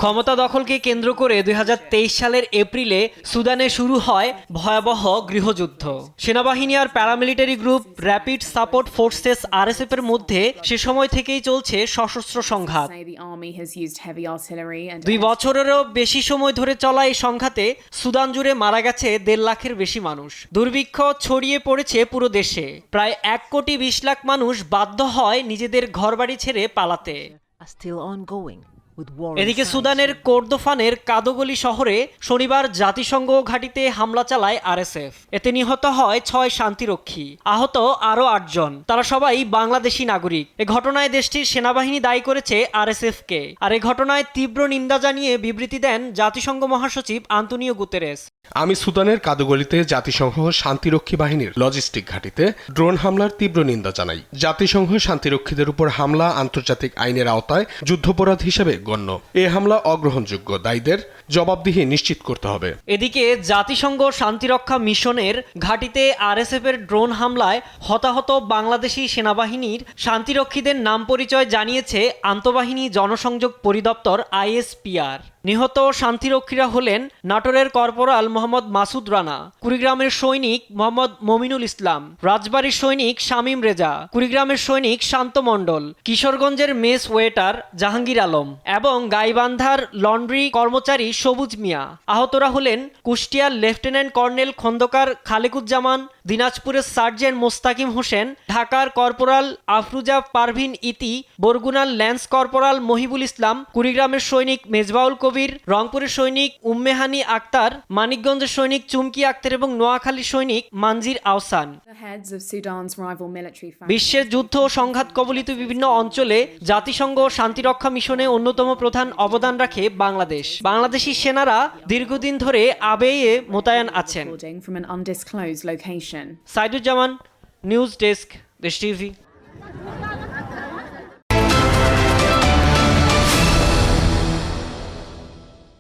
ক্ষমতা দখলকে কেন্দ্র করে 2023 সালের এপ্রিলে সুদানে শুরু হয় ভয়াবহ গৃহযুদ্ধ। সেনাবাহিনী আর paramilitary group rapid support forces RSF এর মধ্যে সে সময় থেকেই চলছে সশস্ত্র সংঘাত। 2 বছরেরও বেশি সময় ধরে চলা এই সংঘাতে সুদান জুড়ে মারা গেছে 1.5 লাখের বেশি মানুষ। দুর্ভিক্ষ ছড়িয়ে পড়েছে পুরো দেশে। প্রায় 1,20,00,000 মানুষ বাধ্য হয় নিজেদের ঘরবাড়ি ছেড়ে পালাতে। এদিকে সুদানের কোর্দোফানের কাদোগলি শহরে শনিবার জাতিসংঘ ঘাঁটিতে হামলা চালায় RSF। এতে নিহত হয় 6 শান্তিরক্ষী, আহত আরও 8 জন। তারা সবাই বাংলাদেশি নাগরিক। এ ঘটনায় দেশটির সেনাবাহিনী দায়ী করেছে RSF-কে। আর এ ঘটনায় তীব্র নিন্দা জানিয়ে বিবৃতি দেন জাতিসংঘ মহাসচিব আন্তোনিও গুতেরেস। আমি সুদানের কাদোগলিতে জাতিসংঘ শান্তিরক্ষী বাহিনীর লজিস্টিক ঘাঁটিতে ড্রোন হামলার তীব্র নিন্দা জানাই। জাতিসংঘ শান্তিরক্ষীদের উপর হামলা আন্তর্জাতিক আইনের আওতায় যুদ্ধাপরাধ হিসেবে গণ্য। এ হামলা অগ্রহণযোগ্য, দায়ীদের জবাবদিহি নিশ্চিত করতে হবে। এদিকে জাতিসংঘ শান্তিরক্ষা মিশনের ঘাঁটিতে RSF এর ড্রোন হামলায় হতাহত বাংলাদেশি সেনাবাহিনীর শান্তিরক্ষীদের নাম পরিচয় জানিয়েছে আন্তঃবাহিনী জনসংযোগ পরিদপ্তর ISPR। নিহত শান্তিরক্ষীরা হলেন নাটোরের কর্পোরাল মোহাম্মদ মাসুদ রানা, কুড়িগ্রামের সৈনিক মোহাম্মদ মমিনুল ইসলাম, রাজবাড়ির সৈনিক শামীম রেজা, কুড়িগ্রামের সৈনিক শান্ত মণ্ডল, কিশোরগঞ্জের মেস ওয়েটার জাহাঙ্গীর আলম এবং গাইবান্ধার লন্ড্রি কর্মচারী সবুজ মিয়া। আহতরা হলেন কুষ্টিয়ার লেফটেন্যান্ট কর্নেল খন্দকার খালেকুজ্জামান, দিনাজপুরের সার্জেন্ট মোস্তাকিম হোসেন, ঢাকার কর্পোরাল আফরুজা পারভিন ইতি, বরগুনার ল্যান্স কর্পোরাল মহিবুল ইসলাম, কুড়িগ্রামের সৈনিক মেজবাউল কবির, রংপুরের সৈনিক উম্মেহানি আক্তার, মানিকগঞ্জের সৈনিক চুমকি আক্তার এবং নোয়াখালীর সৈনিক মানজির আহসান। বিশ্বের যুদ্ধ ও সংঘাত কবলিত বিভিন্ন অঞ্চলে জাতিসংঘ শান্তিরক্ষা মিশনে অন্যতম প্রধান অবদান রাখে বাংলাদেশ। বাংলাদেশি সেনারা দীর্ঘদিন ধরে আবেয়ে মোতায়েন আছেন। সাইদুজ্জামান, নিউজ ডেস্ক, দেশ টিভি।